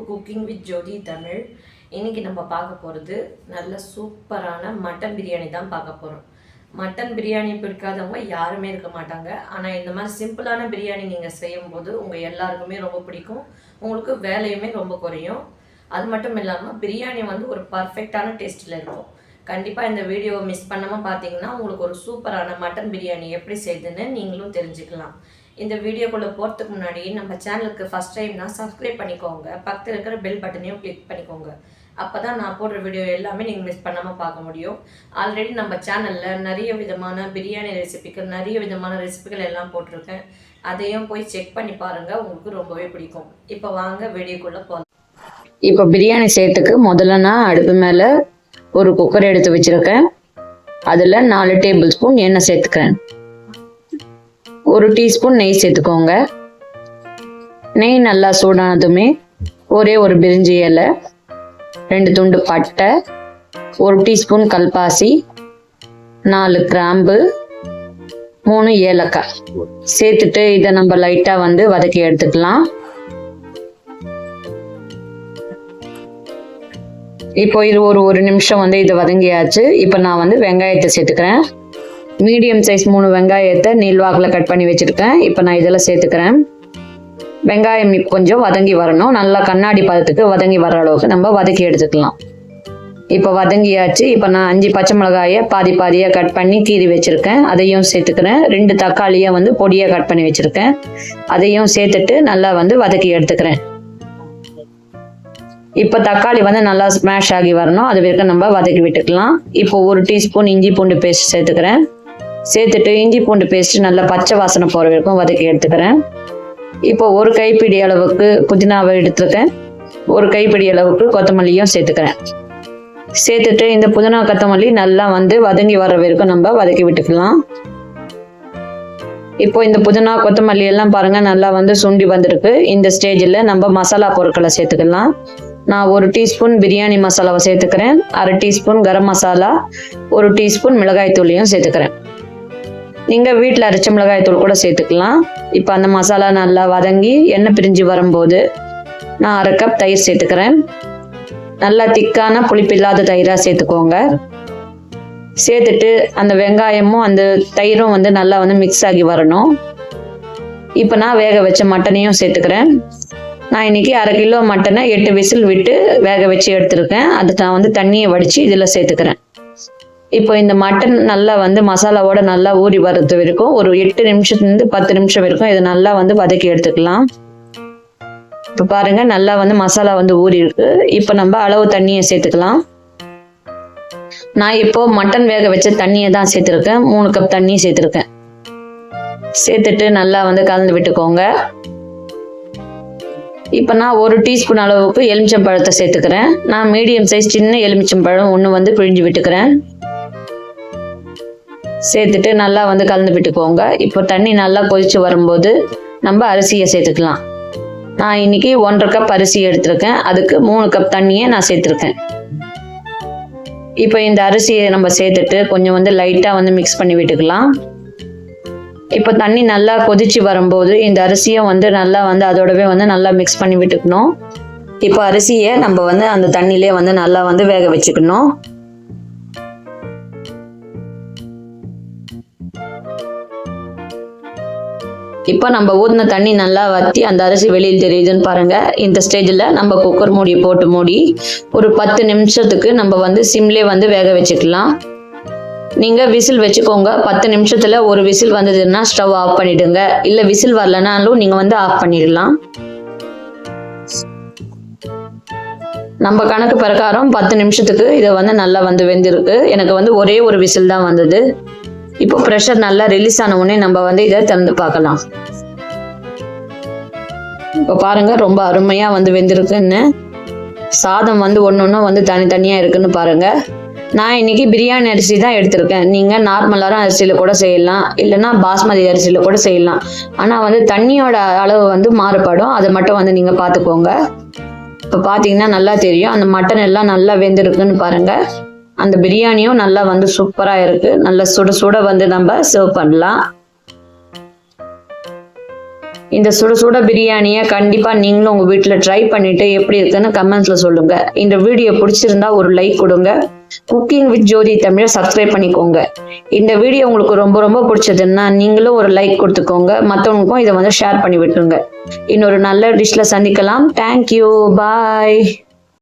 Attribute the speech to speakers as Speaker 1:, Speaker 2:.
Speaker 1: Cooking with ஜோதி தமிழ். இன்னைக்கு நம்ம பார்க்க போகிறது நல்ல சூப்பரான மட்டன் பிரியாணி தான் பார்க்க போகிறோம். மட்டன் பிரியாணி பிடிக்காதவங்க யாருமே இருக்க மாட்டாங்க. ஆனால் இந்த மாதிரி சிம்பிளான பிரியாணி நீங்கள் செய்யும்போது உங்கள் எல்லாருக்குமே ரொம்ப பிடிக்கும். உங்களுக்கு வேலையுமே ரொம்ப குறையும். அது மட்டும் இல்லாமல் பிரியாணி வந்து ஒரு பர்ஃபெக்டான டேஸ்ட்டில் இருக்கும். கண்டிப்பாக இந்த வீடியோவை மிஸ் பண்ணாமல் பார்த்தீங்கன்னா உங்களுக்கு ஒரு சூப்பரான மட்டன் பிரியாணி எப்படி செய்யுதுன்னு நீங்களும் தெரிஞ்சுக்கலாம். இந்த வீடியோக்குள்ளே போகிறதுக்கு முன்னாடி நம்ம சேனலுக்கு ஃபஸ்ட் டைம்னா சப்ஸ்கிரைப் பண்ணிக்கோங்க. பக்கத்தில் இருக்கிற பெல் பட்டனையும் கிளிக் பண்ணிக்கோங்க. அப்போ தான் நான் போடுற வீடியோ எல்லாமே நீங்கள் மிஸ் பண்ணாமல் பார்க்க முடியும். ஆல்ரெடி நம்ம சேனலில் நிறைய விதமான பிரியாணி ரெசிபிகள், நிறைய விதமான ரெசிபிகள் எல்லாம் போட்டிருக்கேன். அதையும் போய் செக் பண்ணி பாருங்கள், உங்களுக்கு ரொம்பவே பிடிக்கும். இப்போ வாங்க வீடியோக்குள்ளே போகலாம். இப்போ பிரியாணி செய்யறதுக்கு முதல்ல நான் அடுப்பு மேலே ஒரு குக்கர் எடுத்து வச்சுருக்கேன். அதில் 4 டேபிள் ஸ்பூன் எண்ணெய் சேர்த்துக்கிறேன். 1 டீஸ்பூன் நெய் சேர்த்துக்கோங்க. நெய் நல்லா சூடானதுமே ஒரே ஒரு பிரிஞ்சி இலை, 2 துண்டு பட்டை, 1 டீஸ்பூன் கல்பாசி, 4 கிராம்பு, 3 ஏலக்காய் சேர்த்துட்டு இதை நம்ம லைட்டாக வந்து வதக்கி எடுத்துக்கலாம். இப்போ இது ஒரு நிமிஷம் வந்து இதை வதங்கியாச்சு. இப்போ நான் வந்து வெங்காயத்தை சேர்த்துக்கிறேன். மீடியம் சைஸ் 3 வெங்காயத்தை நீள்வாக்கில் கட் பண்ணி வச்சுருக்கேன். இப்போ நான் இதெல்லாம் சேர்த்துக்கிறேன். வெங்காயம் கொஞ்சம் வதங்கி வரணும். நல்லா கண்ணாடி பதத்துக்கு வதங்கி வர அளவுக்கு நம்ம வதக்கி எடுத்துக்கலாம். இப்போ வதங்கியாச்சு. இப்போ நான் 5 பச்சை மிளகாயை பாதியாக கட் பண்ணி கீறி வச்சுருக்கேன். அதையும் சேர்த்துக்கிறேன். 2 தக்காளியை வந்து பொடியாக கட் பண்ணி வச்சுருக்கேன். அதையும் சேர்த்துட்டு நல்லா வந்து வதக்கி எடுத்துக்கிறேன். இப்போ தக்காளி வந்து நல்லா ஸ்மாஷ் ஆகி வரணும். அது வரைக்கும் நம்ம வதக்கி விட்டுக்கலாம். இப்போ 1 டீஸ்பூன் இஞ்சி பூண்டு பேஸ்ட் சேர்த்துக்கிறேன். சேர்த்துட்டு இஞ்சி பூண்டு பேஸ்ட் நல்லா பச்சை வாசனை போகிற வரைக்கும் வதக்கி எடுத்துக்கிறேன். இப்போ 1 கைப்பிடி அளவுக்கு புதினாவை எடுத்துருக்கேன். 1 கைப்பிடி அளவுக்கு கொத்தமல்லியும் சேர்த்துக்கிறேன். சேர்த்துட்டு இந்த புதினா கொத்தமல்லி நல்லா வந்து வதங்கி வர வரைக்கும் நம்ம வதக்கி விட்டுக்கலாம். இப்போ இந்த புதினா கொத்தமல்லி எல்லாம் பாருங்கள் நல்லா வந்து சுண்டி வந்திருக்கு. இந்த ஸ்டேஜில் நம்ம மசாலா பொருட்களை சேர்த்துக்கலாம். நான் 1 டீஸ்பூன் பிரியாணி மசாலாவை சேர்த்துக்கிறேன். 1/2 டீஸ்பூன் கரம் மசாலா, 1 டீஸ்பூன் மிளகாய் தூளையும் சேர்த்துக்கிறேன். நீங்கள் வீட்டில் அரைச்ச மிளகாய் தூள் கூட சேர்த்துக்கலாம். இப்போ அந்த மசாலா நல்லா வதங்கி எண்ணெய் பிரிஞ்சு வரும்போது நான் 1/2 கப் தயிர் சேர்த்துக்கிறேன். நல்லா திக்கான புளிப்பில்லாத தயிராக சேர்த்துக்கோங்க. சேர்த்துட்டு அந்த வெங்காயமும் அந்த தயிரும் வந்து நல்லா வந்து மிக்ஸ் ஆகி வரணும். இப்போ நான் வேக வச்ச மட்டனையும் சேர்த்துக்கிறேன். நான் இன்னைக்கு 1/2 கிலோ மட்டனை 8 விசில் விட்டு வேக வச்சு எடுத்துருக்கேன். அது நான் வந்து தண்ணியை வடித்து இதில் சேர்த்துக்கிறேன். இப்போ இந்த மட்டன் நல்லா வந்து மசாலாவோட நல்லா ஊறி வர்றது வரைக்கும் ஒரு 8 நிமிஷத்துலேருந்து 10 நிமிஷம் வரைக்கும் இதை நல்லா வந்து வதக்கி எடுத்துக்கலாம். இப்போ பாருங்க நல்லா வந்து மசாலா வந்து ஊறி இருக்கு. இப்போ நம்ம அளவு தண்ணியை சேர்த்துக்கலாம். நான் இப்போ மட்டன் வேக வச்ச தண்ணியை தான் சேர்த்துருக்கேன். 3 கப் தண்ணி சேர்த்துருக்கேன். சேர்த்துட்டு நல்லா வந்து கலந்து விட்டுக்கோங்க. இப்போ நான் 1 டீஸ்பூன் அளவுக்கு எலுமிச்சம்பழத்தை சேர்த்துக்கிறேன். நான் மீடியம் சைஸ் சின்ன எலுமிச்சம்பழம் 1 வந்து பிழிஞ்சு விட்டுக்கிறேன். சேர்த்துட்டு நல்லா வந்து கலந்து விட்டுக்கோங்க. இப்போ தண்ணி நல்லா கொதிச்சு வரும்போது நம்ம அரிசியை சேர்த்துக்கலாம். நான் இன்னைக்கு 1/2 கப் அரிசி எடுத்திருக்கேன். அதுக்கு 3 கப் தண்ணியை நான் சேர்த்துருக்கேன். இப்போ இந்த அரிசியை நம்ம சேர்த்துட்டு கொஞ்சம் வந்து லைட்டாக வந்து மிக்ஸ் பண்ணி விட்டுக்கலாம். இப்போ தண்ணி நல்லா கொதிச்சு வரும்போது இந்த அரிசியை வந்து நல்லா வந்து அதோடவே வந்து நல்லா மிக்ஸ் பண்ணி விட்டுக்கணும். இப்போ அரிசியை நம்ம வந்து அந்த தண்ணியிலே வந்து நல்லா வந்து வேக வச்சுக்கணும். இப்போ நம்ம ஊற்றின தண்ணி நல்லா வற்றி அந்த அரிசி வெளியில் தெரியுதுன்னு பாருங்கள். இந்த ஸ்டேஜில் நம்ம குக்கர் மூடி போட்டு மூடி ஒரு 10 நிமிஷத்துக்கு நம்ம வந்து சிம்லே வந்து வேக வச்சுக்கலாம். நீங்கள் விசில் வச்சுக்கோங்க. 10 நிமிஷத்தில் ஒரு விசில் வந்ததுன்னா ஸ்டவ் ஆஃப் பண்ணிவிடுங்க. இல்லை விசில் வரலனாலும் நீங்கள் வந்து ஆஃப் பண்ணிடலாம். நம்ம கணக்கு பிரகாரம் 10 நிமிஷத்துக்கு இதை வந்து நல்லா வந்து வெந்திருக்கு. எனக்கு வந்து ஒரே ஒரு விசில் தான் வந்தது. இப்போ ப்ரெஷர் நல்லா ரிலீஸ் ஆன உடனே நம்ம வந்து இதை திறந்து பார்க்கலாம். இப்போ பாருங்க ரொம்ப அருமையாக வந்து வெந்திருக்குன்னு. சாதம் வந்து ஒன்று வந்து தனித்தனியாக இருக்குன்னு பாருங்க. நான் இன்னைக்கு பிரியாணி அரிசி தான் எடுத்திருக்கேன். நீங்கள் நார்மலான அரிசியில் கூட செய்யலாம், இல்லைன்னா பாஸ்மதி அரிசியில் கூட செய்யலாம். ஆனால் வந்து தண்ணியோட அளவு வந்து மாறுபடும். அதை மட்டும் வந்து நீங்கள் பார்த்துக்கோங்க. இப்போ பார்த்தீங்கன்னா நல்லா தெரியும் அந்த மட்டன் எல்லாம் நல்லா வெந்திருக்குன்னு பாருங்கள். அந்த பிரியாணியும் நல்லா வந்து சூப்பராக இருக்குது. நல்லா சுட சுட வந்து நம்ம சர்வ் பண்ணலாம். இந்த சுட சுட பிரியாணியை கண்டிப்பாக நீங்களும் உங்கள் வீட்டில் ட்ரை பண்ணிவிட்டு எப்படி இருக்குன்னு கமெண்ட்ஸில் சொல்லுங்கள். இந்த வீடியோ பிடிச்சிருந்தா ஒரு லைக் கொடுங்க. குக்கிங் வித் ஜோதி தமிழை சப்ஸ்கிரைப் பண்ணிக்கோங்க. இந்த வீடியோ உங்களுக்கு ரொம்ப ரொம்ப பிடிச்சதுன்னா நீங்களும் ஒரு லைக் கொடுத்துக்கோங்க. மற்றவங்களுக்கும் இதை ஷேர் பண்ணி விட்டுருங்க. இன்னொரு நல்ல டிஷ்ல சந்திக்கலாம். தேங்க்யூ. பாய்.